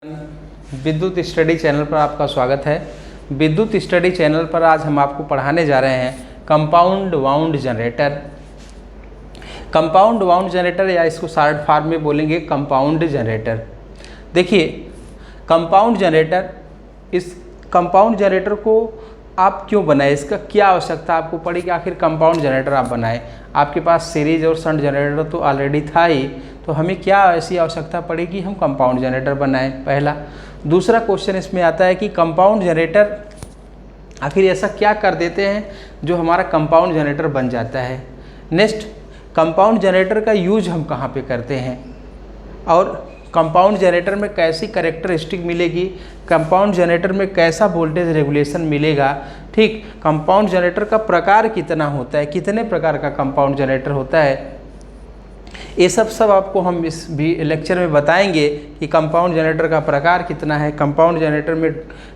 विद्युत study channel पर आपका स्वागत है। विद्युत स्टडी चैनल पर आज हम आपको पढ़ाने जा रहे हैं compound wound generator. Compound wound generator या इसको शॉर्ट फॉर्म में बोलेंगे कंपाउंड जनरेटर। देखिए कंपाउंड जनरेटर, इस कंपाउंड जनरेटर को आप क्यों बनाए, इसका क्या आवश्यकता आपको पड़ी कि आखिर कंपाउंड जनरेटर आप बनाए। आपके पास सीरीज और शंट जनरेटर तो ऑलरेडी था ही, तो हमें क्या ऐसी आवश्यकता पड़ी कि हम कंपाउंड जनरेटर बनाएं, पहला। दूसरा क्वेश्चन इसमें आता है कि कंपाउंड जनरेटर आखिर ऐसा क्या कर देते हैं जो हमारा कंपाउंड जनरेटर बन जाता है। नेक्स्ट, कंपाउंड जनरेटर का यूज हम कहाँ पे करते हैं और कंपाउंड जनरेटर में कैसी कैरेक्टरिस्टिक मिलेगी, कंपाउंड जनरेटर में कैसा वोल्टेज रेगुलेशन मिलेगा। ठीक, कंपाउंड जनरेटर का प्रकार कितना होता है, कितने प्रकार का कंपाउंड जनरेटर होता है, ये सब आपको हम इस भी लेक्चर में बताएंगे कि कंपाउंड जनरेटर का प्रकार कितना है, कंपाउंड जनरेटर में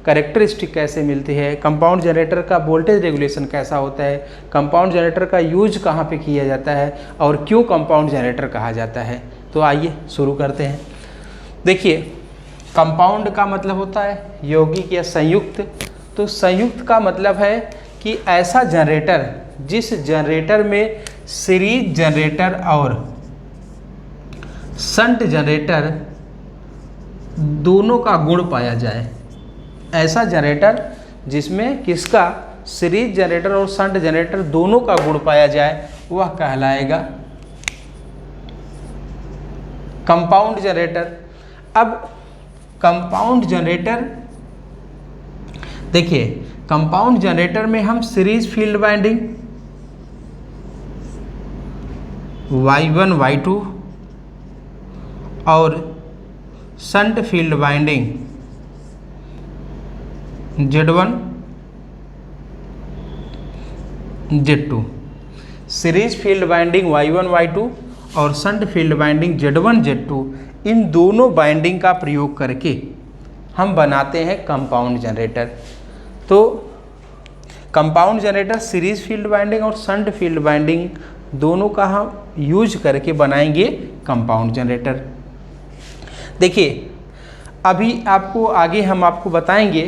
कैरेक्टरिस्टिक कैसे मिलती है, कंपाउंड जनरेटर का वोल्टेज रेगुलेशन कैसा होता है, कंपाउंड जनरेटर का यूज कहाँ पे किया जाता है और क्यों कंपाउंड जनरेटर कहा जाता है। तो आइए शुरू करते हैं। देखिए कंपाउंड का मतलब होता है यौगिक या संयुक्त। तो संयुक्त का मतलब है कि ऐसा जनरेटर जिस जनरेटर में सीरीज जनरेटर और शंट जनरेटर दोनों का गुण पाया जाए। ऐसा जनरेटर जिसमें किसका, सीरीज जनरेटर और शंट जनरेटर दोनों का गुण पाया जाए, वह कहलाएगा कंपाउंड जनरेटर। अब कंपाउंड जनरेटर, देखिए कंपाउंड जनरेटर में हम series field winding Y1 Y2 और shunt field winding Z1 Z2, series field winding Y1 Y2 और shunt field winding Z1 Z2, इन दोनों बाइंडिंग का प्रयोग करके हम बनाते हैं कंपाउंड जनरेटर। तो compound generator series field winding और शंट फील्ड वाइंडिंग दोनों का हम यूज करके बनाएंगे कंपाउंड जनरेटर। देखिए अभी आपको आगे हम आपको बताएंगे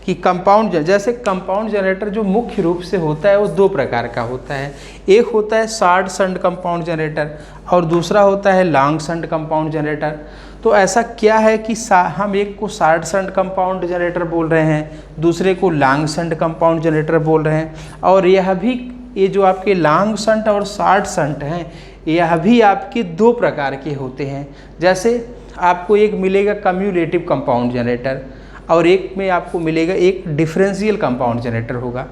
कि कंपाउंड, जैसे कंपाउंड जनरेटर जो मुख्य रूप से होता है वो दो प्रकार का होता है। एक होता है शॉर्ट शंट कंपाउंड जनरेटर और दूसरा होता है लॉन्ग शंट कंपाउंड जनरेटर। तो ऐसा क्या है कि हम एक को शॉर्ट शंट कंपाउंड जनरेटर बोल रहे हैं, दूसरे को लॉन्ग शंट कंपाउंड जनरेटर बोल रहे हैं। और यह भी, ये जो आपके लॉन्ग शंट और शॉर्ट शंट हैं, यह भी आपके दो प्रकार के होते हैं। जैसे आपको एक मिलेगा कम्युलेटिव कंपाउंड जनरेटर और एक में आपको मिलेगा एक डिफरेंशियल कंपाउंड जनरेटर होगा।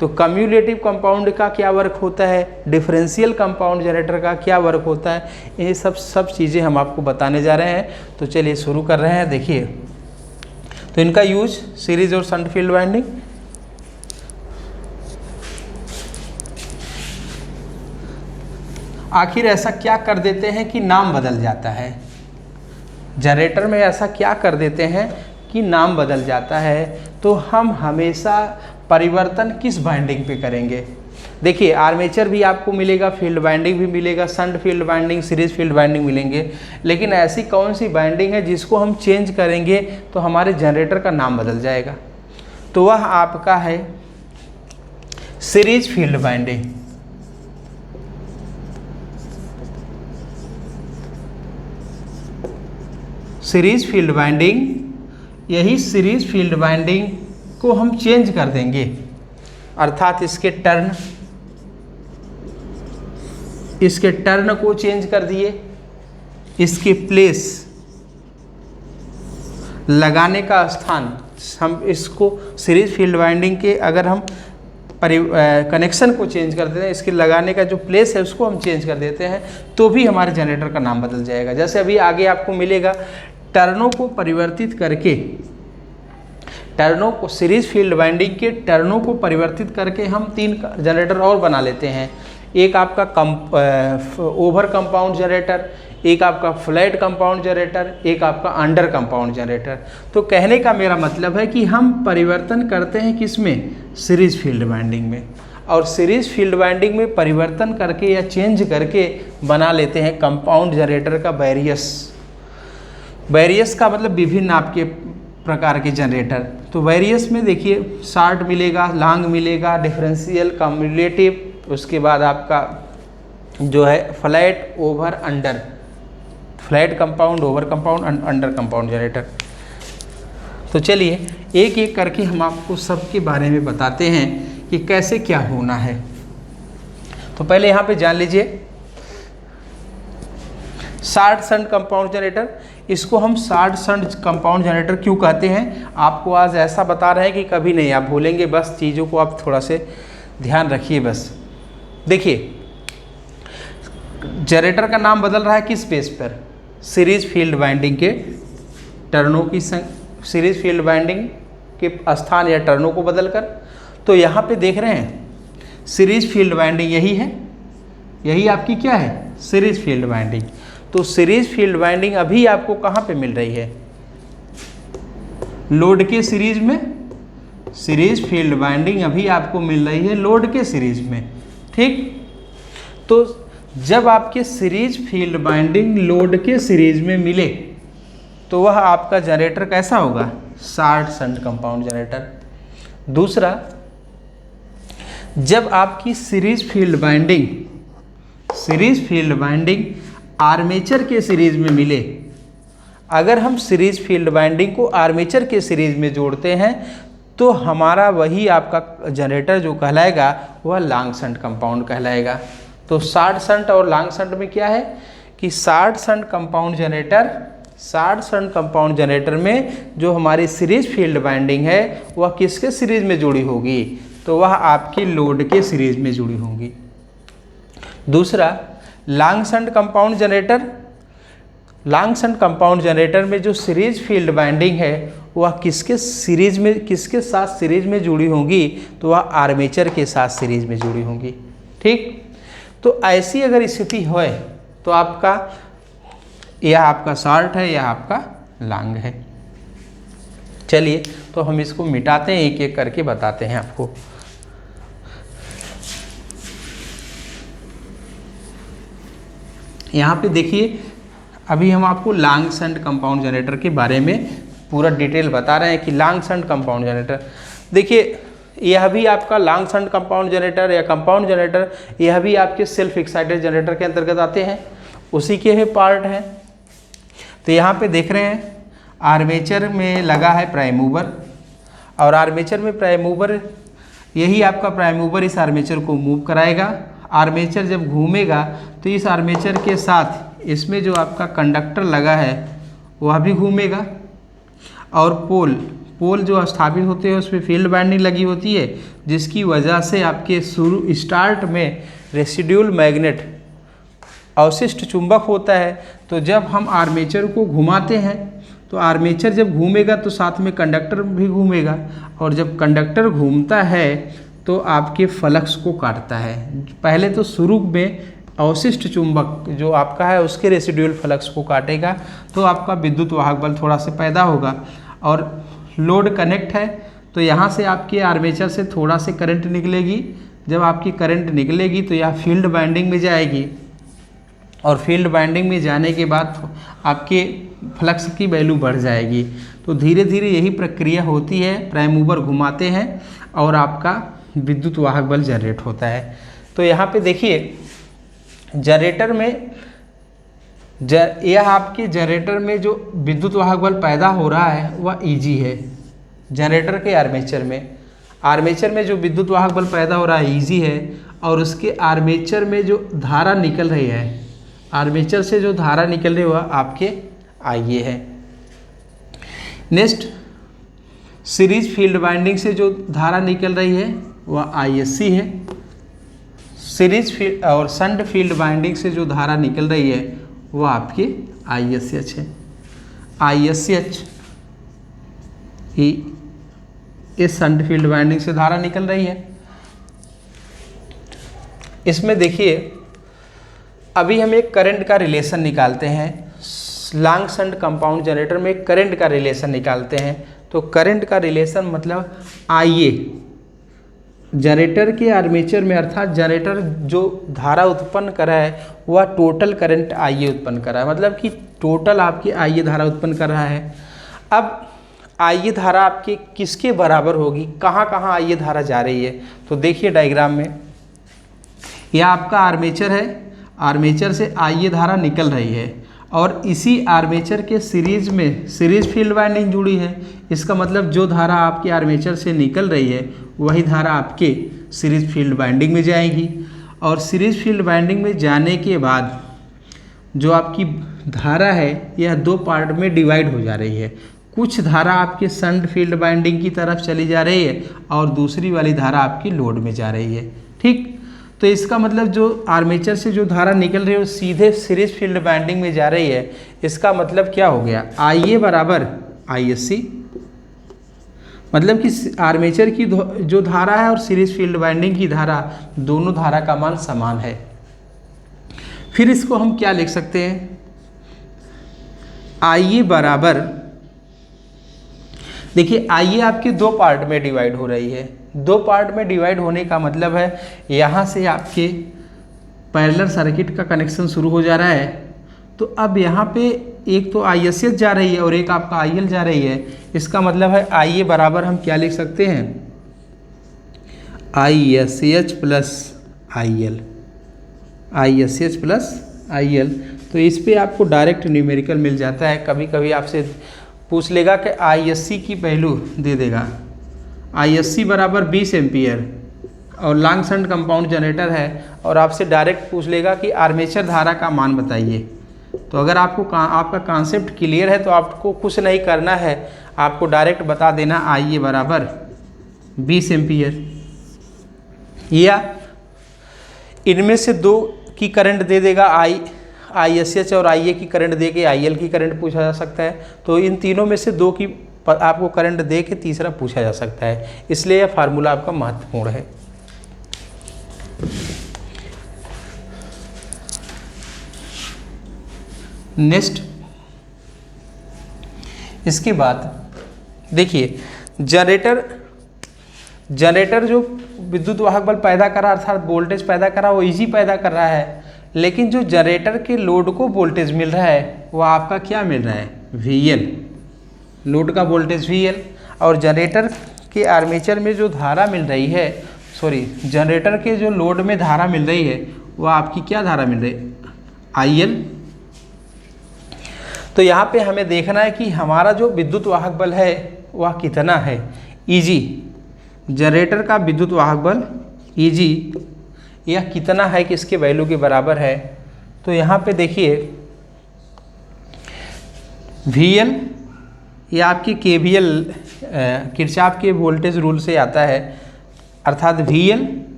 तो कम्युलेटिव कंपाउंड का क्या वर्क होता है, डिफरेंशियल कंपाउंड जनरेटर का क्या वर्क होता है, ये सब चीज़ें हम आपको बताने जा रहे हैं। तो चलिए शुरू कर रहे हैं। देखिए तो इनका यूज सीरीज और शंट फील्ड वाइंडिंग, आखिर ऐसा क्या कर देते हैं कि नाम बदल जाता है। जनरेटर में ऐसा क्या कर देते हैं कि नाम बदल जाता है। तो हम हमेशा परिवर्तन किस बाइंडिंग पे करेंगे। देखिए आर्मेचर भी आपको मिलेगा, फील्ड बाइंडिंग भी मिलेगा, shunt field binding, series field binding मिलेंगे, लेकिन ऐसी कौन सी बाइंडिंग है जिसको हम चेंज करेंगे तो हमारे जनरेटर का नाम बदल जाएगा। तो वह आपका है series field binding. Series field winding, यही सीरीज फील्ड वाइंडिंग को हम चेंज कर देंगे, अर्थात इसके टर्न को चेंज कर दिए, इसके प्लेस लगाने का स्थान, हम इसको सीरीज फील्ड वाइंडिंग के अगर हम कनेक्शन को चेंज कर देते हैं, इसके लगाने का जो प्लेस है उसको हम चेंज कर देते हैं, तो भी हमारे जनरेटर का नाम बदल जाएगा। जैसे अभी आगे आपको मिलेगा, टर्नों को परिवर्तित करके, टर्नों को सीरीज फील्ड वाइंडिंग के टर्नों को परिवर्तित करके हम तीन जनरेटर और बना लेते हैं। एक आपका ओवर कंपाउंड जनरेटर, एक आपका फ्लैट कंपाउंड जनरेटर, एक आपका अंडर कंपाउंड जनरेटर। तो कहने का मेरा मतलब है कि हम परिवर्तन करते हैं किसमें, सीरीज फील्ड वाइंडिंग में, और सीरीज फील्ड वाइंडिंग में परिवर्तन करके या चेंज करके बना लेते हैं कंपाउंड जनरेटर का वेरियस का मतलब विभिन्न आपके प्रकार के जनरेटर। तो वेरियस में देखिए शॉर्ट मिलेगा, लॉन्ग मिलेगा, डिफरेंशियल, कम्युलेटिव, उसके बाद आपका जो है flat, over, under, flat compound, over compound, under compound generator. तो चलिए एक एक करके हम आपको सबके बारे में बताते हैं कि कैसे क्या होना है। तो पहले यहाँ पे जान लीजिए शॉर्ट शंट कंपाउंड जनरेटर। इसको हम शॉर्ट शंट कंपाउंड जनरेटर क्यों कहते हैं, आपको आज ऐसा बता रहे हैं कि कभी नहीं आप भूलेंगे, बस चीज़ों को आप थोड़ा से ध्यान रखिए। बस देखिए जनरेटर का नाम बदल रहा है किस बेस पर, सीरीज फील्ड वाइंडिंग के टर्नों की सीरीज फील्ड वाइंडिंग के स्थान या टर्नों को बदलकर। तो यहाँ पे देख रहे हैं सीरीज फील्ड वाइंडिंग यही है, यही आपकी क्या है, सीरीज फील्ड वाइंडिंग। तो सीरीज फील्ड वाइंडिंग अभी आपको कहाँ पे मिल रही है, लोड के सीरीज में। सीरीज फील्ड वाइंडिंग अभी आपको मिल रही है लोड के सीरीज में, ठीक। तो जब आपके सीरीज फील्ड वाइंडिंग लोड के सीरीज में मिले तो वह आपका जनरेटर कैसा होगा, शॉर्ट शंट कंपाउंड जनरेटर। दूसरा, जब आपकी सीरीज फील्ड वाइंडिंग आर्मेचर के सीरीज में मिले, अगर हम सीरीज फील्ड वाइंडिंग को आर्मेचर के सीरीज में जोड़ते हैं तो हमारा वही आपका जनरेटर जो कहलाएगा वह लॉन्ग शंट कंपाउंड कहलाएगा। तो शॉर्ट शंट और लॉन्ग शंट में क्या है कि शॉर्ट शंट कंपाउंड जनरेटर में जो हमारी सीरीज फील्ड वाइंडिंग है वह किसके सीरीज में जुड़ी होगी, तो वह आपकी लोड के सीरीज में जुड़ी होंगी। दूसरा, लॉन्ग शंट कंपाउंड जनरेटर में जो सीरीज फील्ड वाइंडिंग है वह किसके साथ सीरीज में जुड़ी होंगी, तो वह आर्मेचर के साथ सीरीज में जुड़ी होंगी, ठीक। तो ऐसी अगर स्थिति हो तो आपका यह आपका शॉर्ट है, यह आपका लॉन्ग है। चलिए तो हम इसको मिटाते हैं, एक एक करके बताते हैं आपको। यहाँ पे देखिए अभी हम आपको लॉन्ग शंट कंपाउंड जनरेटर के बारे में पूरा डिटेल बता रहे हैं कि लॉन्ग शंट कंपाउंड जनरेटर, देखिए यह भी आपका लॉन्ग शंट कंपाउंड जनरेटर या कंपाउंड जनरेटर, यह भी आपके सेल्फ एक्साइटेड जनरेटर के अंतर्गत आते हैं, उसी के ही पार्ट हैं। तो यहाँ पे देख रहे हैं आर्मेचर में लगा है प्राइम मूवर, और आर्मेचर में प्राइम मूवर, यही आपका प्राइम मूवर इस आर्मेचर को मूव कराएगा। आर्मेचर जब घूमेगा तो इस आर्मेचर के साथ इसमें जो आपका कंडक्टर लगा है वह भी घूमेगा, और पोल जो स्थापित होते हैं उसमें फील्ड वाइंडिंग लगी होती है, जिसकी वजह से आपके स्टार्ट में रेसिड्यूल मैग्नेट अवशिष्ट चुंबक होता है। तो जब हम आर्मेचर को घुमाते हैं तो आर्मेचर जब घूमेगा तो साथ में कंडक्टर भी घूमेगा, और जब कंडक्टर घूमता है तो आपके फ्लक्स को काटता है। पहले तो शुरू में अवशिष्ट चुंबक जो आपका है उसके रेसिड्यूल फ्लक्स को काटेगा, तो आपका विद्युत वाहक बल थोड़ा से पैदा होगा। और लोड कनेक्ट है तो यहाँ से आपके आर्मेचर से थोड़ा से करंट निकलेगी, जब आपकी करंट निकलेगी तो यह फील्ड वाइंडिंग में जाएगी, और फील्ड वाइंडिंग में जाने के बाद आपके फ्लक्स की वैल्यू बढ़ जाएगी। तो धीरे धीरे यही प्रक्रिया होती है, प्राइम मूवर घुमाते हैं और आपका विद्युत वाहक बल जनरेट होता है। तो यहाँ पे देखिए जनरेटर में यह आपके जनरेटर में जो विद्युत वाहक बल पैदा हो रहा है वह ईजी है। जनरेटर के आर्मेचर में जो विद्युत वाहक बल पैदा हो रहा है ईजी है, और उसके आर्मेचर में जो धारा निकल रही है, आर्मेचर से जो धारा निकल रही है वह आपके आईए है। नेक्स्ट, सीरीज फील्ड वाइंडिंग से जो धारा निकल रही है वह आईएससी है। सीरीज फील्ड और शंट फील्ड वाइंडिंग से जो धारा निकल रही है वह आपकी आईएसएच है। आईएसएच इस शंट फील्ड वाइंडिंग से धारा निकल रही है। इसमें देखिए अभी हम एक करंट का रिलेशन निकालते हैं, लॉन्ग शंट कंपाउंड जनरेटर में एक करंट का रिलेशन निकालते हैं। तो करंट का रिलेशन मतलब आईए, जनरेटर के आर्मेचर में, अर्थात जनरेटर जो धारा उत्पन्न करा है वह टोटल करंट आईए उत्पन्न करा है, मतलब कि टोटल आपकी आइए धारा उत्पन्न कर रहा है। अब आइए धारा आपके किसके बराबर होगी, कहाँ कहाँ आइए धारा जा रही है, तो देखिए डायग्राम में यह आपका आर्मेचर है, आर्मेचर से आइए धारा निकल रही है और इसी आर्मेचर के सीरीज में सीरीज फील्ड वाइंडिंग जुड़ी है। इसका मतलब जो धारा आपके आर्मेचर से निकल रही है वही धारा आपके सीरीज फील्ड वाइंडिंग में जाएगी और सीरीज फील्ड वाइंडिंग में जाने के बाद जो आपकी धारा है यह दो पार्ट में डिवाइड हो जा रही है। कुछ धारा आपके शंट फील्ड वाइंडिंग की तरफ चली जा रही है और दूसरी वाली धारा आपकी लोड में जा रही है। ठीक, तो इसका मतलब जो आर्मेचर से जो धारा निकल रही है वो सीधे सीरीज फील्ड वाइंडिंग में जा रही है। इसका मतलब क्या हो गया, आईए बराबर ISC, मतलब कि आर्मेचर की जो धारा है और सीरीज फील्ड वाइंडिंग की धारा, दोनों धारा का मान समान है। फिर इसको हम क्या लिख सकते हैं, आईए बराबर, देखिए आईए आपके दो पार्ट में डिवाइड हो रही है। दो पार्ट में डिवाइड होने का मतलब है यहाँ से आपके पैरेलल सर्किट का कनेक्शन शुरू हो जा रहा है। तो अब यहाँ पे एक तो ISH जा रही है और एक आपका IL जा रही है। इसका मतलब है आईए बराबर हम क्या लिख सकते हैं, ISH plus IL, ISH plus IL। तो इस पे आपको डायरेक्ट न्यूमेरिकल मिल जाता है। कभी कभी आपसे पूछ लेगा कि ISC की वैल्यू दे देगा, ISC बराबर 20 एम्पियर और लॉन्ग शंट कंपाउंड जनरेटर है और आपसे डायरेक्ट पूछ लेगा कि आर्मेचर धारा का मान बताइए। तो अगर आपको आपका कॉन्सेप्ट क्लियर है तो आपको कुछ नहीं करना है, आपको डायरेक्ट बता देना आईए बराबर 20 एम्पियर, या इनमें से दो की करंट दे देगा ISH और IA की करंट दे के IL की करंट पूछा जा सकता है। तो इन तीनों में से दो की आपको करंट दे के तीसरा पूछा जा सकता है, इसलिए यह फार्मूला आपका महत्वपूर्ण है। नेक्स्ट, इसके बाद देखिए जनरेटर जो विद्युत वाहक बल पैदा कर रहा है अर्थात वोल्टेज पैदा कर रहा है वो इजी पैदा कर रहा है, लेकिन जो जनरेटर के लोड को वोल्टेज मिल रहा है वो आपका क्या मिल रहा है, VL, लोड का वोल्टेज VL। और जनरेटर के आर्मेचर में जो धारा मिल रही है, जनरेटर के जो लोड में धारा मिल रही है वो आपकी क्या धारा मिल रही है, IL। तो यहाँ पे हमें देखना है कि हमारा जो विद्युत वाहक बल है वह कितना है, EG, जनरेटर का विद्युत वाहक बल EG यह कितना है कि इसके वैल्यू के बराबर है। तो यहाँ पे देखिए VL यह आपकी KVL किरचॉफ के वोल्टेज रूल से आता है, अर्थात VL,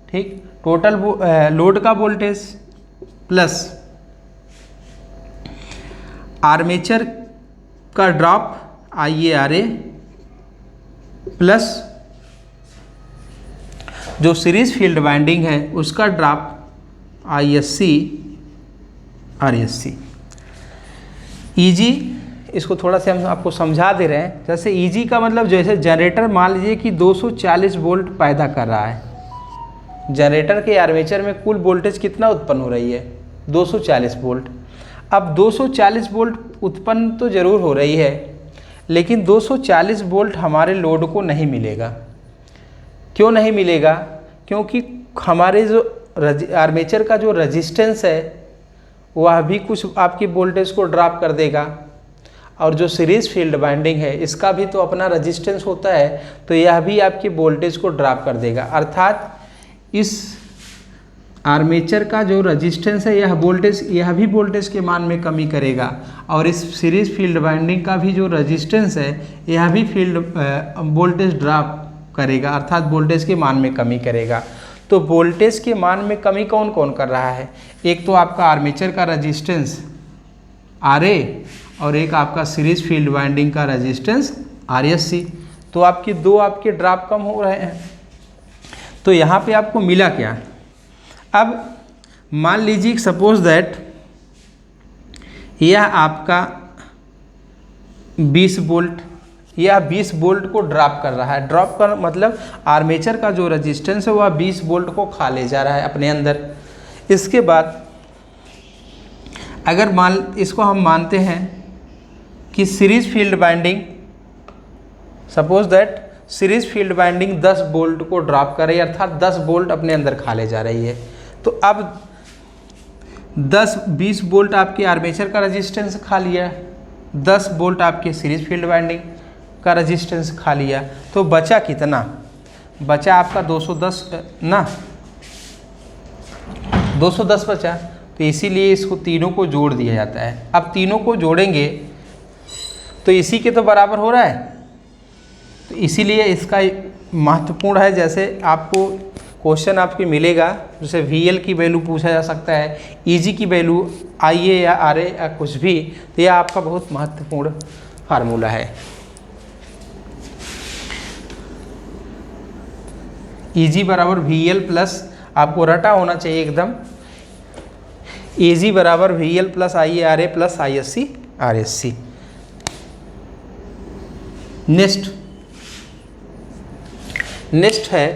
ठीक, टोटल लोड का वोल्टेज प्लस आर्मेचर का ड्रॉप IaRa प्लस जो सीरीज फील्ड वाइंडिंग है उसका ड्रॉप ISC RSC। EG, इसको थोड़ा सा हम आपको समझा दे रहे हैं। जैसे EG का मतलब जैसे जनरेटर मान लीजिए कि 240 वोल्ट पैदा कर रहा है, जनरेटर के आर्मेचर में कुल वोल्टेज कितना उत्पन्न हो रही है, 240 वोल्ट। अब 240 वोल्ट उत्पन्न तो ज़रूर हो रही है, लेकिन 240 वोल्ट हमारे लोड को नहीं मिलेगा। क्यों नहीं मिलेगा, क्योंकि हमारे जो आर्मेचर का जो रेजिस्टेंस है वह भी कुछ आपकी वोल्टेज को ड्रॉप कर देगा, और जो सीरीज फील्ड वाइंडिंग है इसका भी तो अपना रेजिस्टेंस होता है, तो यह भी आपकी वोल्टेज को ड्रॉप कर देगा। अर्थात इस आर्मेचर का जो रेजिस्टेंस है यह भी वोल्टेज के मान में कमी करेगा, और इस सीरीज फील्ड वाइंडिंग का भी जो रेजिस्टेंस है यह भी वोल्टेज ड्रॉप करेगा, अर्थात वोल्टेज के मान में कमी करेगा। तो वोल्टेज के मान में कमी कौन कौन कर रहा है, एक तो आपका आर्मेचर का रेजिस्टेंस RA और एक आपका सीरीज फील्ड वाइंडिंग का रेजिस्टेंस RSC। तो आपके दो ड्रॉप कम हो रहे हैं। तो यहाँ पे आपको मिला क्या, अब मान लीजिए सपोज दैट यह आपका 20 वोल्ट, यह 20 वोल्ट को ड्रॉप कर रहा है। ड्रॉप कर मतलब आर्मेचर का जो रेजिस्टेंस है वह 20 वोल्ट को खा ले जा रहा है अपने अंदर। इसके बाद अगर इसको हम मानते हैं कि series field binding, suppose that series field binding 10 volt को ड्रॉप कर रही है, अर्थात 10 वोल्ट अपने अंदर खा ले जा रही है। तो अब 10-20 वोल्ट आपके आर्मेचर का रेजिस्टेंस खा लिया, 10 वोल्ट आपके सीरीज फील्ड बाइंडिंग का रेजिस्टेंस खा लिया, तो बचा कितना? बचा आपका 210 ना, 210 बचा। तो इसीलिए इसको तीनों को जोड़ दिया जाता है। अब तीनों को जोड़ेंगे तो इसी के तो बराबर हो रहा है, तो इसीलिए इसका महत्वपूर्ण है। जैसे आपको क्वेश्चन आपके मिलेगा, जैसे VL की वैल्यू पूछा जा सकता है, EG की वैल्यू IA या RA या कुछ भी, तो यह आपका बहुत महत्वपूर्ण फार्मूला है। EG बराबर VL प्लस, आपको रटा होना चाहिए एकदम, EG बराबर VL plus IARA plus ISC RSC। Next है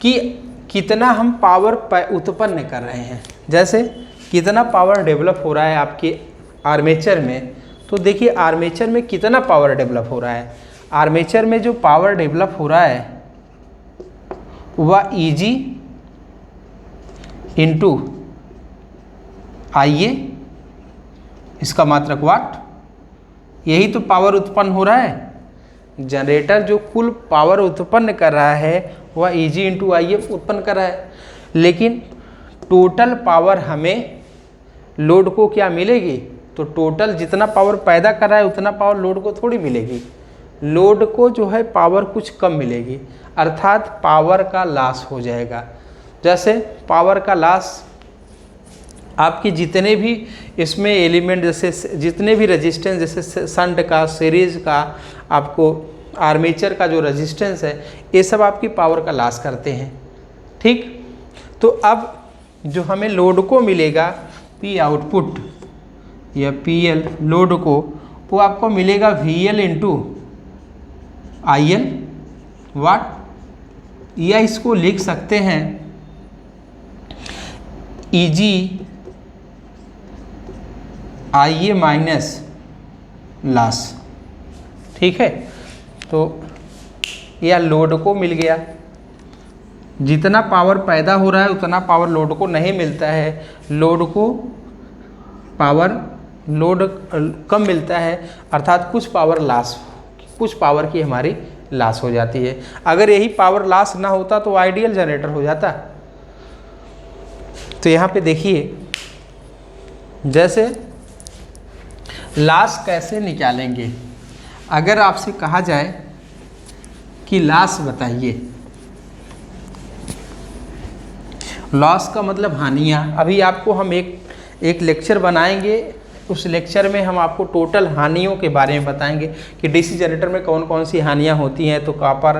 कि कितना हम पावर उत्पन्न कर रहे हैं, जैसे कितना पावर डेवलप हो रहा है आपके आर्मेचर में। तो देखिए आर्मेचर में कितना पावर डेवलप हो रहा है। आर्मेचर में जो पावर डेवलप हो रहा है वह EG इंटू IA, इसका मात्रक वाट, यही तो पावर उत्पन्न हो रहा है। जनरेटर जो कुल पावर उत्पन्न कर रहा है वह EG इंटू IA उत्पन्न कर रहा है, लेकिन टोटल पावर हमें लोड को क्या मिलेगी? तो टोटल जितना पावर पैदा कर रहा है उतना पावर लोड को थोड़ी मिलेगी। लोड को जो है पावर कुछ कम मिलेगी, अर्थात पावर का लॉस हो जाएगा। जैसे पावर का लॉस आपके जितने भी इसमें एलिमेंट, जैसे जितने भी रेजिस्टेंस, जैसे शंट का, सीरीज का, आपको आर्मेचर का जो रेजिस्टेंस है, ये सब आपकी पावर का लॉस करते हैं। ठीक, तो अब जो हमें लोड को मिलेगा P आउटपुट या PL लोड को, वो आपको मिलेगा VL इंटू IL वाट, या इसको लिख सकते हैं EG IA माइनस लॉस। ठीक है, तो यह लोड को मिल गया। जितना पावर पैदा हो रहा है उतना पावर लोड को नहीं मिलता है, लोड को लोड कम मिलता है, अर्थात कुछ पावर लॉस, कुछ पावर की हमारी लॉस हो जाती है। अगर यही पावर लॉस ना होता तो आइडियल जनरेटर हो जाता। तो यहाँ पे देखिए, जैसे लॉस कैसे निकालेंगे। अगर आपसे कहा जाए कि लॉस बताइए, लॉस का मतलब हानियाँ। अभी आपको हम एक लेक्चर बनाएंगे, उस लेक्चर में हम आपको टोटल हानियों के बारे में बताएंगे कि डीसी जनरेटर में कौन कौन सी हानियाँ होती हैं। तो कॉपर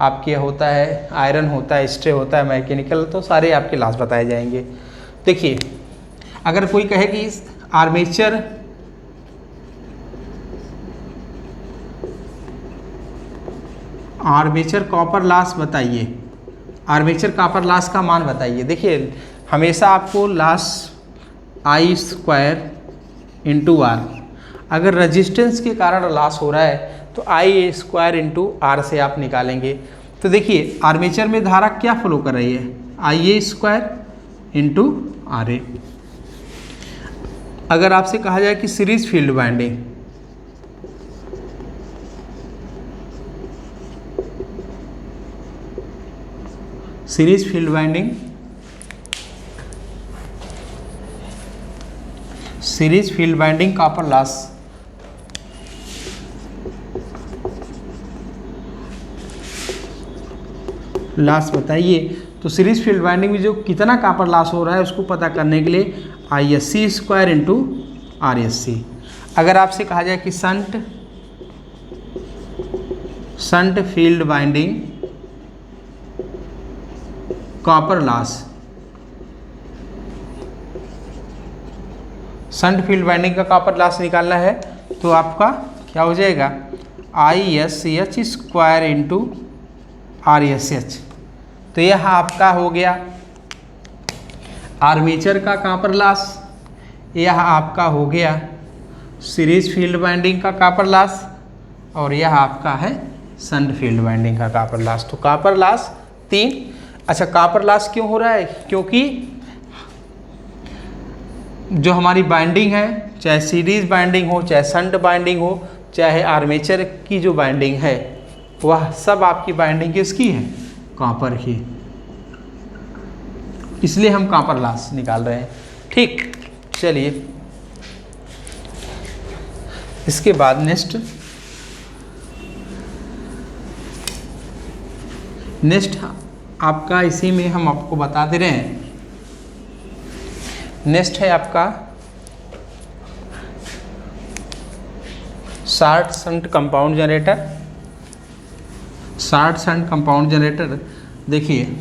आपके होता है, आयरन होता है, स्ट्रे होता है, मैकेनिकल, तो सारे आपके लॉस बताए जाएंगे। देखिए, अगर कोई कहे कि आर्मेचर कॉपर लॉस बताइए, आर्मेचर कॉपर लॉस का मान बताइए। देखिए, हमेशा आपको loss I square into R, अगर रेजिस्टेंस के कारण लॉस हो रहा है तो I स्क्वायर इंटू R से आप निकालेंगे। तो देखिए, आर्मेचर में धारा क्या फ्लो कर रही है? IA square into RA। अगर आपसे कहा जाए कि series field binding, series field binding, series field binding copper loss, बताइए। तो सीरीज फील्ड बाइंडिंग में जो कितना कॉपर लॉस हो रहा है उसको पता करने के लिए ISC स्क्वायर इंटू RSC। अगर आपसे कहा जाए कि shunt field binding copper loss, shunt field binding का कॉपर लॉस निकालना है तो आपका क्या हो जाएगा? ISH square into RSH। तो यह आपका हो गया आर्मेचर का कॉपर लॉस। यह आपका हो गया सीरीज फील्ड वाइंडिंग का कॉपर लॉस, और यह आपका है शंट फील्ड वाइंडिंग का कॉपर लॉस। तो कॉपर लॉस 3। अच्छा, कॉपर लॉस क्यों हो रहा है? क्योंकि जो हमारी बाइंडिंग है, चाहे सीरीज बाइंडिंग हो, चाहे शंट बाइंडिंग हो, चाहे आर्मेचर की जो बाइंडिंग है, वह सब आपकी बाइंडिंग किसकी है? कॉपर की। इसलिए हम कॉपर लॉस निकाल रहे हैं। ठीक, चलिए इसके बाद नेक्स्ट आपका, इसी में हम आपको बता दे रहे हैं, नेक्स्ट है आपका short shunt compound generator. Short shunt compound generator, देखिए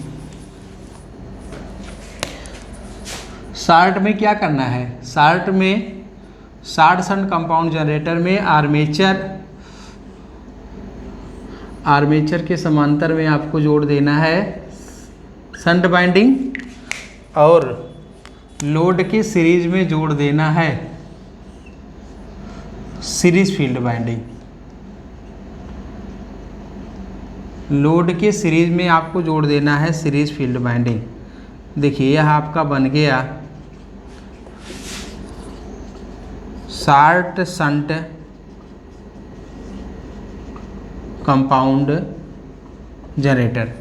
शॉर्ट में क्या करना है? शॉर्ट शंट कंपाउंड जनरेटर में आर्मेचर के समांतर में आपको जोड़ देना है शंट बाइंडिंग, और लोड के सीरीज में जोड़ देना है सीरीज फील्ड बाइंडिंग। लोड के सीरीज में आपको जोड़ देना है सीरीज फील्ड बाइंडिंग। देखिए यह आपका बन गया short shunt compound generator.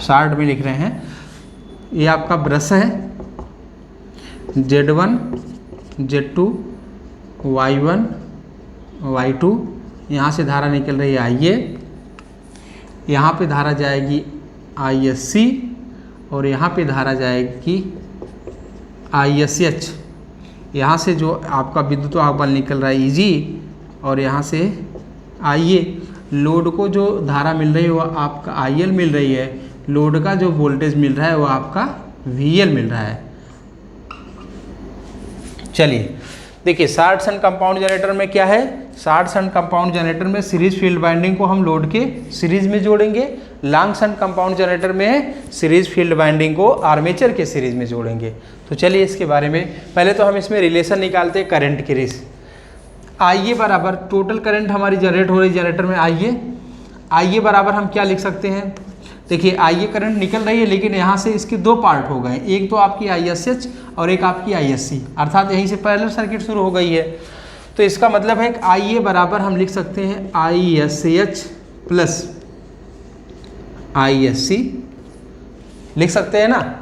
Short में लिख रहे हैं, ये आपका ब्रश है, Z1 Z2 Y1 Y2, यहाँ से धारा निकल रही है IA, यहाँ पे धारा जाएगी ISC, और यहाँ पे धारा जाएगी ISH। यहाँ से जो आपका विद्युत वाहक बल निकल रहा है EG, और यहाँ से IA। लोड को जो धारा मिल रही है वह आपका IL मिल रही है, लोड का जो वोल्टेज मिल रहा है वो आपका VL मिल रहा है। चलिए देखिए, शॉर्ट शंट कंपाउंड जनरेटर में क्या है? शॉर्ट शंट कंपाउंड जनरेटर में सीरीज फील्ड बाइंडिंग को हम लोड के सीरीज में जोड़ेंगे। लॉन्ग शंट कंपाउंड जनरेटर में सीरीज फील्ड बाइंडिंग को आर्मेचर के सीरीज में जोड़ेंगे। तो चलिए इसके बारे में, पहले तो हम इसमें रिलेशन निकालते हैं करंट के रेस। IA बराबर टोटल करंट हमारी जनरेट हो रही जनरेटर में IA बराबर हम क्या लिख सकते हैं? देखिए IA करंट निकल रही है, लेकिन यहाँ से इसके दो पार्ट हो गए, एक तो आपकी ISH और एक आपकी ISC, अर्थात यहीं से पैरेलल सर्किट शुरू हो गई है। तो इसका मतलब है कि IA बराबर हम लिख सकते हैं ISH प्लस ISC, लिख सकते हैं ना।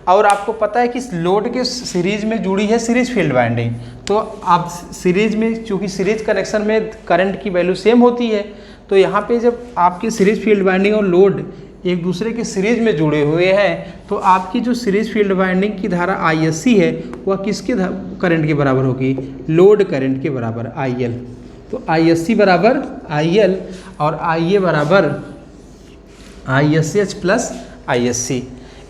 और आपको पता है कि लोड के सीरीज में जुड़ी है सीरीज फील्ड बाइंडिंग, तो आप सीरीज में, चूँकि सीरीज कनेक्शन में करंट की वैल्यू सेम होती है, तो यहाँ पे जब आपकी सीरीज फील्ड बाइंडिंग और लोड एक दूसरे के सीरीज में जुड़े हुए हैं, तो आपकी जो सीरीज फील्ड बाइंडिंग की धारा ISC है वह किसके करंट के बराबर होगी? लोड करंट के बराबर IL। तो ISC बराबर IL और IA बराबर ISH प्लस ISC।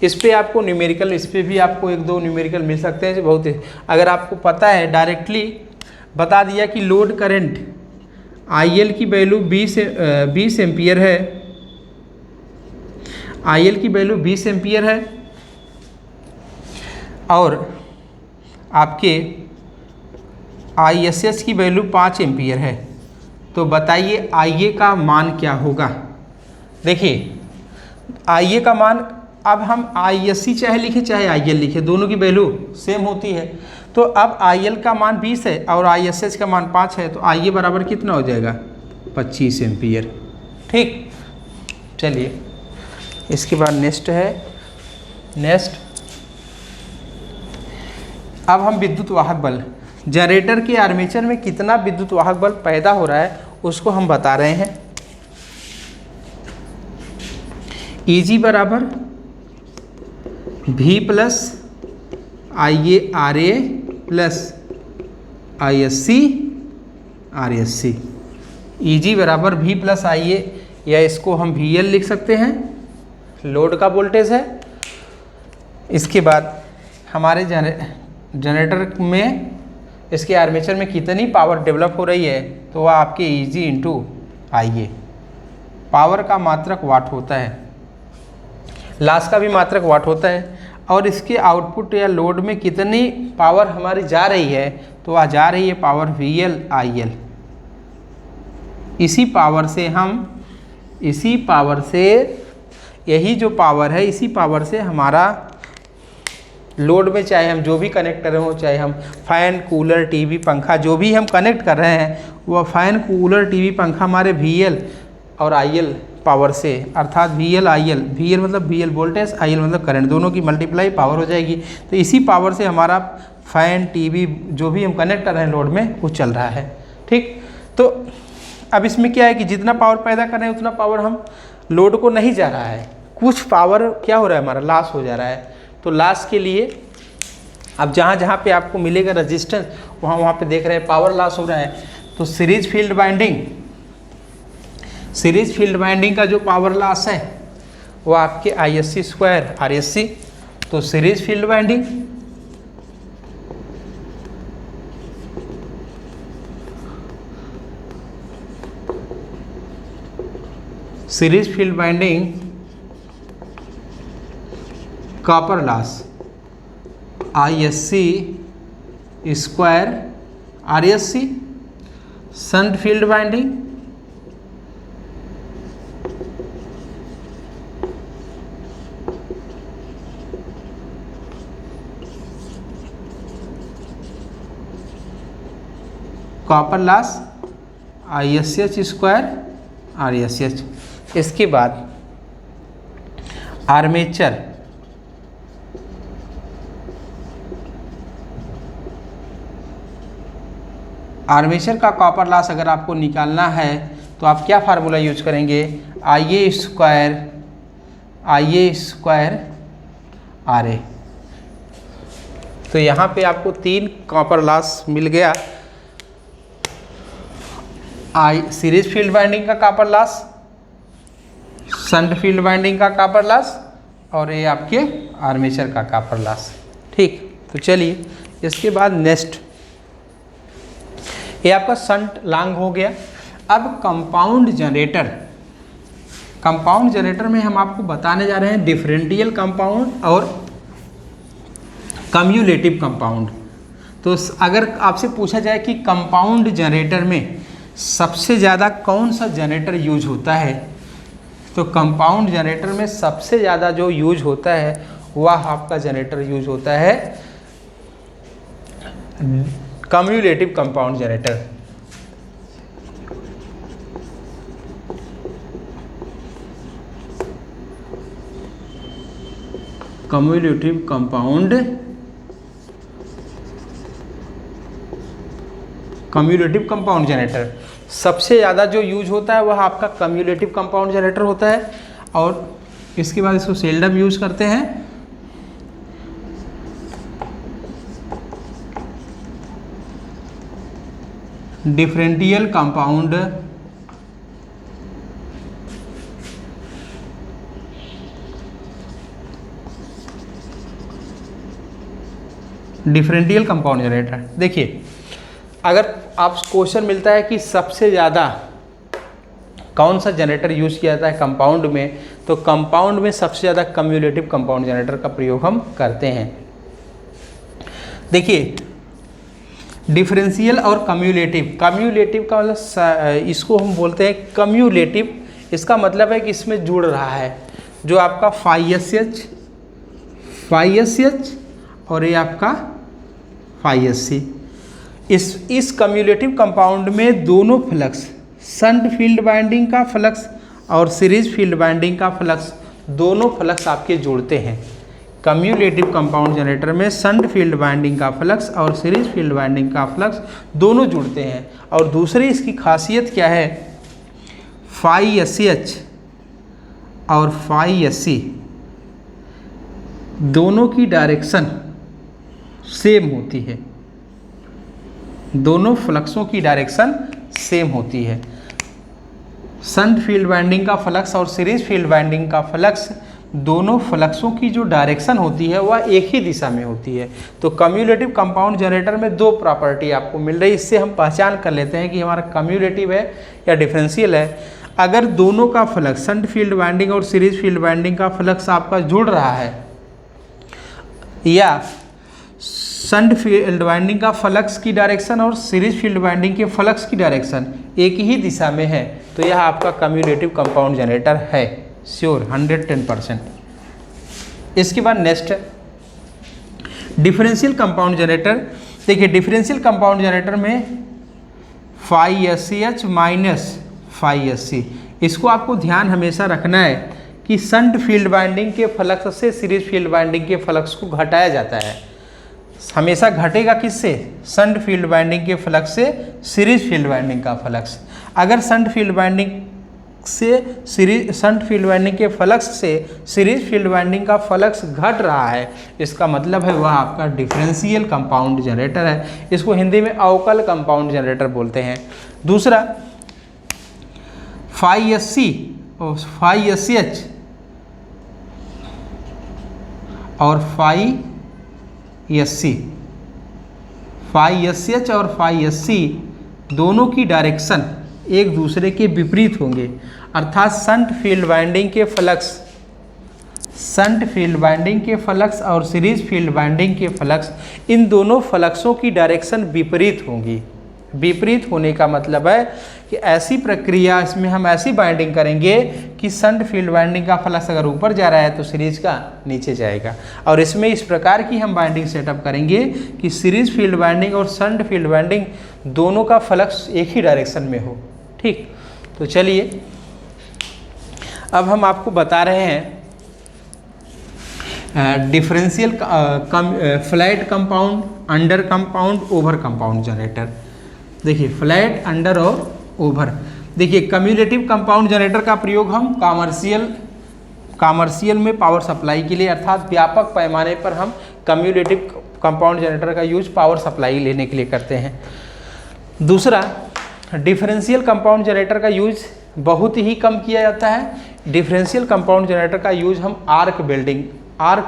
इस पे आपको न्यूमेरिकल, इस पे भी आपको एक दो न्यूमेरिकल मिल सकते हैं। बहुत, अगर आपको पता है, डायरेक्टली बता दिया कि लोड करंट IL की वैल्यू 20 एम्पियर है, IL की वैल्यू 20 एम्पियर है, और आपके ISH की वैल्यू 5 एम्पियर है। तो बताइए IA का मान क्या होगा? देखिए IA का मान, अब हम ISC चाहे लिखे चाहे IL लिखे, दोनों की वैल्यू सेम होती है। तो अब IL का मान 20 है और ISH का मान 5 है, तो IA बराबर कितना हो जाएगा? 25 एम्पियर। ठीक, चलिए इसके बाद नेक्स्ट अब हम विद्युत वाहक बल, जनरेटर के आर्मेचर में कितना विद्युत वाहक बल पैदा हो रहा है उसको हम बता रहे हैं। EG बराबर V plus IARA plus ISC RSC। EG बराबर V प्लस IA, या इसको हम VL लिख सकते हैं, लोड का वोल्टेज है। इसके बाद हमारे जनरेटर में, इसके आर्मेचर में कितनी पावर डेवलप हो रही है, तो वह आपके EG इंटू IA, पावर का मात्रक वाट होता है। लॉस का भी मात्रक वाट होता है। और इसके आउटपुट या लोड में कितनी पावर हमारी जा रही है, तो वह जा रही है पावर VL IL। इसी पावर से यही जो पावर है, इसी पावर से हमारा लोड में चाहे हम जो भी कनेक्ट कर रहे हो, चाहे हम फ़ैन, कूलर, टीवी, पंखा जो भी हम कनेक्ट कर रहे हैं, वह फ़ैन, कूलर, टीवी, पंखा हमारे VL और IL पावर से, अर्थात VL IL, VL मतलब VL वोल्टेज, IL मतलब करंट, दोनों की मल्टीप्लाई पावर हो जाएगी। तो इसी पावर से हमारा फ़ैन, टीवी जो भी हम कनेक्ट कर रहे हैं लोड में, वो चल रहा है। ठीक, तो अब इसमें क्या है कि जितना पावर पैदा कर रहे हैं उतना पावर हम लोड को नहीं जा रहा है, कुछ पावर क्या हो रहा है, हमारा लॉस हो जा रहा है। तो लॉस के लिए अब जहाँ जहाँ पे आपको मिलेगा रेजिस्टेंस, वहाँ पे देख रहे हैं पावर लॉस हो रहा है। तो सीरीज फील्ड बाइंडिंग का जो पावर लॉस है वो आपके Isc² Rsc। तो series field binding copper loss Isc² Rsc। Shunt field binding copper loss Ish² Rsh। इसके बाद आर्मेचर का कॉपर लॉस अगर आपको निकालना है तो आप क्या फार्मूला यूज करेंगे, Ia² Ra। तो यहाँ पे आपको 3 कॉपर लॉस मिल गया, सीरीज फील्ड बाइंडिंग का copper loss, shunt field binding का कॉपर लॉस, और ये आपके आर्मेचर का कॉपर लॉस। ठीक, तो चलिए इसके बाद नेक्स्ट, ये आपका शंट लॉन्ग हो गया। अब कंपाउंड जनरेटर में हम आपको बताने जा रहे हैं डिफरेंशियल कंपाउंड और कम्युलेटिव कंपाउंड। तो अगर आपसे पूछा जाए कि कंपाउंड जनरेटर में सबसे ज़्यादा कौन सा जनरेटर यूज होता है, तो कंपाउंड जनरेटर में सबसे ज़्यादा जो यूज होता है वह आपका जनरेटर यूज होता है cumulative compound generator. Cumulative compound generator सबसे ज़्यादा जो यूज होता है वह आपका कम्युलेटिव कंपाउंड जनरेटर होता है। और इसके बाद इसको सेल्डम यूज करते हैं। Differential compound generator. देखिए, अगर आप क्वेश्चन मिलता है कि सबसे ज़्यादा कौन सा जनरेटर यूज किया जाता है कंपाउंड में, तो कंपाउंड में सबसे ज़्यादा कम्युलेटिव कंपाउंड जनरेटर का प्रयोग हम करते हैं। देखिए, डिफरेंशियल और कम्युलेटिव का मतलब इसको हम बोलते हैं कम्युलेटिव। इसका मतलब है कि इसमें जुड़ रहा है जो आपका φSH और ये आपका φSc। इस कम्युलेटिव कंपाउंड में दोनों फ्लक्स, शंट फील्ड बाइंडिंग का फ्लक्स और सीरीज फील्ड बाइंडिंग का फ्लक्स, दोनों फ्लक्स आपके जुड़ते हैं। कम्युलेटिव कंपाउंड जनरेटर में शंट फील्ड बाइंडिंग का फ्लक्स और सीरीज फील्ड बाइंडिंग का फ्लक्स दोनों जुड़ते हैं। और दूसरी इसकी खासियत क्या है, φSH और φSc दोनों की डायरेक्शन सेम होती है, दोनों फ्लक्सों की डायरेक्शन सेम होती है। शंट फील्ड बाइंडिंग का फ्लक्स और सीरीज फील्ड बाइंडिंग का फ्लक्स, दोनों फ्लक्सों की जो डायरेक्शन होती है वह एक ही दिशा में होती है। तो कम्युलेटिव कंपाउंड जनरेटर में दो प्रॉपर्टी आपको मिल रही है, इससे हम पहचान कर लेते हैं कि हमारा कम्युलेटिव है या डिफरेंशियल है। अगर दोनों का फ्लक्स शंट फील्ड वाइंडिंग और सीरीज फील्ड वाइंडिंग का फ्लक्स आपका जुड़ रहा है, या शंट फील्ड वाइंडिंग का फ्लक्स की डायरेक्शन और सीरीज फील्ड वाइंडिंग के फ्लक्स की डायरेक्शन एक ही दिशा में है, तो यह आपका कम्युलेटिव कंपाउंड जनरेटर है, श्योर 110%। इसके बाद नेक्स्ट है डिफरेंशियल कंपाउंड जनरेटर। देखिए डिफरेंशियल कंपाउंड जनरेटर में φSCH माइनस φSC, इसको आपको ध्यान हमेशा रखना है कि शंट फील्ड वाइंडिंग के फ्लक्स से सीरीज फील्ड वाइंडिंग के फ्लक्स को घटाया जाता है। हमेशा घटेगा किससे? शंट फील्ड वाइंडिंग के फ्लक्स से सीरीज फील्ड वाइंडिंग का फ्लक्स। अगर शंट फील्ड वाइंडिंग के फ्लक्स से सीरीज फील्ड वाइंडिंग का फ्लक्स घट रहा है, इसका मतलब है वह आपका डिफरेंशियल कंपाउंड जनरेटर है। इसको हिंदी में अवकल कंपाउंड जनरेटर बोलते हैं। दूसरा φSC और φSH और φSH और φSC दोनों की डायरेक्शन एक दूसरे के विपरीत होंगे, अर्थात शंट फील्ड वाइंडिंग के फ्लक्स और सीरीज फील्ड वाइंडिंग के फ्लक्स, इन दोनों फ्लक्सों की डायरेक्शन विपरीत होंगी। विपरीत होने का मतलब है कि ऐसी प्रक्रिया, इसमें हम ऐसी बाइंडिंग करेंगे कि शंट फील्ड वाइंडिंग का फ्लक्स अगर ऊपर जा रहा है तो सीरीज का नीचे जाएगा, और इसमें इस प्रकार की हम बाइंडिंग सेटअप करेंगे कि सीरीज फील्ड वाइंडिंग और शंट फील्ड वाइंडिंग दोनों का फ्लक्स एक ही डायरेक्शन में हो। ठीक, तो चलिए अब हम आपको बता रहे हैं differential flat compound, under compound, over compound generator. देखिए फ्लैट, अंडर और ओवर। देखिए कम्युलेटिव कंपाउंड जनरेटर का प्रयोग हम कॉमर्शियल में पावर सप्लाई के लिए, अर्थात व्यापक पैमाने पर हम कम्युलेटिव कंपाउंड जनरेटर का यूज पावर सप्लाई लेने के लिए करते हैं। दूसरा डिफरेंशियल कंपाउंड जनरेटर का यूज बहुत ही कम किया जाता है। डिफरेंशियल कंपाउंड जनरेटर का यूज हम आर्क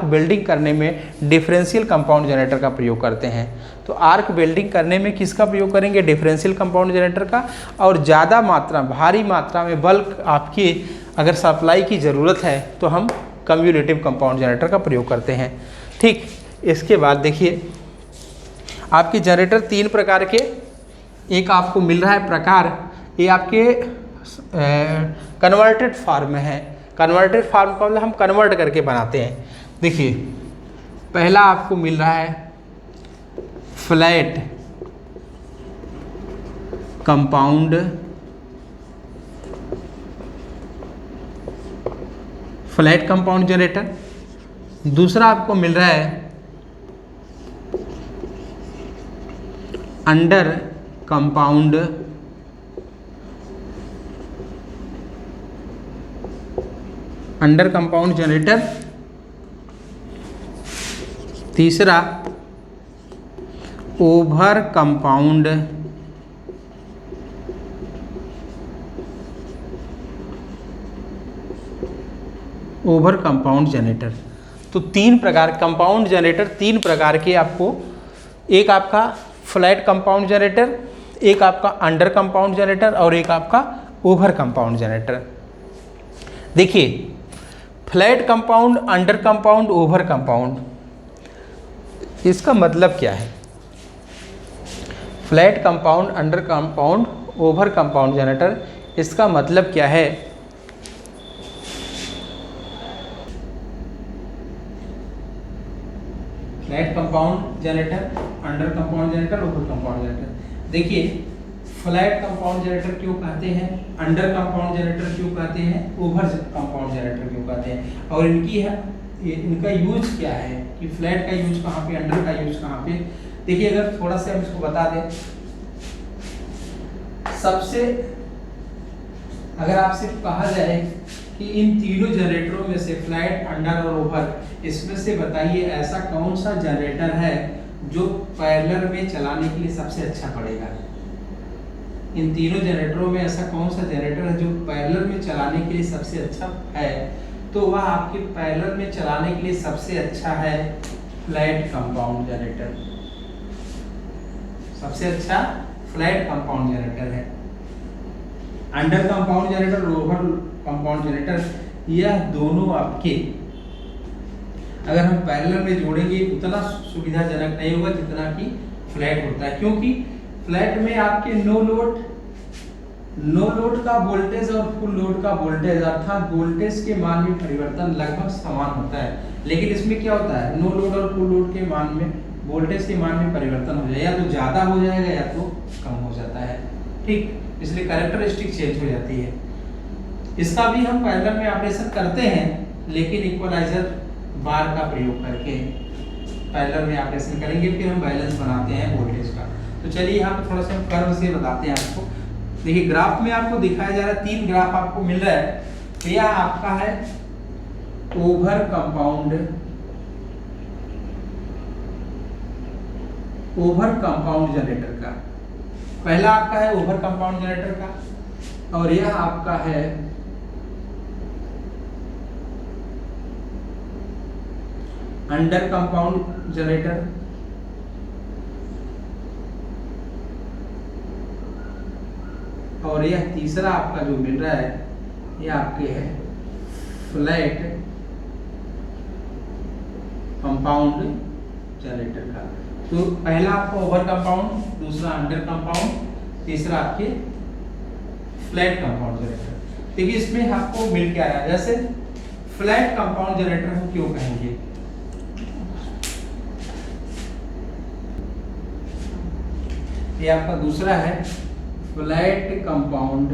वेल्डिंग करने में डिफरेंशियल कंपाउंड जनरेटर का प्रयोग करते हैं। तो आर्क वेल्डिंग करने में किसका प्रयोग करेंगे? डिफरेंशियल कंपाउंड जनरेटर का। और ज़्यादा मात्रा, भारी मात्रा में बल्क आपकी अगर सप्लाई की ज़रूरत है तो हम कम्युलेटिव कंपाउंड जनरेटर का प्रयोग करते हैं। ठीक, इसके बाद देखिए आपके जनरेटर तीन प्रकार के, एक आपको मिल रहा है प्रकार, ये आपके कन्वर्टेड फॉर्म में है। कन्वर्टेड फॉर्म का मतलब हम कन्वर्ट करके बनाते हैं। देखिए पहला आपको मिल रहा है फ्लैट कंपाउंड जनरेटर। दूसरा आपको मिल रहा है अंडर कंपाउंड जनरेटर। तीसरा ओवर कंपाउंड जनरेटर। तो तीन प्रकार कंपाउंड जनरेटर, तीन प्रकार के आपको, एक आपका फ्लैट कंपाउंड जनरेटर, एक आपका अंडर कंपाउंड जनरेटर और एक आपका ओवर कंपाउंड जनरेटर। देखिए flat compound, under compound, over compound, इसका मतलब क्या है? Flat compound, under compound, over compound generator, इसका मतलब क्या है? Flat compound generator, under compound generator, over compound generator. देखिए फ्लैट कंपाउंड जनरेटर क्यों कहते हैं, अंडर कंपाउंड जनरेटर क्यों कहते हैं, ओवर कंपाउंड जनरेटर क्यों कहते हैं, और इनका यूज क्या है कि फ्लैट का यूज कहाँ पे, अंडर का यूज कहाँ पे। देखिए अगर थोड़ा सा हम इसको बता दें, सबसे अगर आपसे कहा जाए कि इन तीनों जनरेटरों में से फ्लैट, अंडर और ओवर, इसमें से बताइए ऐसा कौन सा जनरेटर है जो पैरेलल में चलाने के लिए सबसे अच्छा पड़ेगा। इन तीनों जनरेटरों में ऐसा कौन सा जनरेटर है जो पैरेलल में चलाने के लिए सबसे अच्छा है? तो वह आपके पैरेलल में चलाने के लिए सबसे अच्छा है फ्लैट कंपाउंड जनरेटर। सबसे अच्छा फ्लैट कंपाउंड जनरेटर है। अंडर कंपाउंड जनरेटर और ओवर कंपाउंड जनरेटर यह दोनों आपके अगर हम पैरेलल में जोड़ेंगे उतना सुविधाजनक नहीं होगा जितना कि फ्लैट होता है, क्योंकि फ्लैट में आपके नो लोड का वोल्टेज और फुल लोड का वोल्टेज अर्थात वोल्टेज के मान में परिवर्तन लगभग समान होता है, लेकिन इसमें क्या होता है नो लोड और फुल लोड के मान में वोल्टेज के मान में परिवर्तन हो जाए, या तो ज़्यादा हो जाएगा या तो कम हो जाता है, ठीक, इसलिए कैरेक्टरिस्टिक चेंज हो जाती है। इसका भी हम पैरेलल में ऑपरेशन करते हैं, लेकिन इक्वलाइजर बार का प्रयोग करके पैरेलल में ऑपरेशन करेंगे, फिर हम बैलेंस बनाते हैं वोल्टेज का। तो चलिए हम थोड़ा सा कर्व से बताते हैं आपको। देखिए ग्राफ में आपको दिखाया जा रहा है, 3 ग्राफ आपको मिल रहा है। तो यह आपका है ओवर कंपाउंड जनरेटर का, पहला आपका है ओवर कंपाउंड जनरेटर का, और यह आपका है अंडर कंपाउंड जनरेटर, और यह तीसरा आपका जो मिल रहा है यह आपके है फ्लैट कंपाउंड जनरेटर का। तो पहला आपका ओवर कंपाउंड, दूसरा अंडर कंपाउंड, तीसरा आपके फ्लैट कंपाउंड जनरेटर। देखिए इसमें आपको मिल क्या रहा है, जैसे फ्लैट कंपाउंड जनरेटर हम क्यों कहेंगे, ये आपका दूसरा है फ्लैट कंपाउंड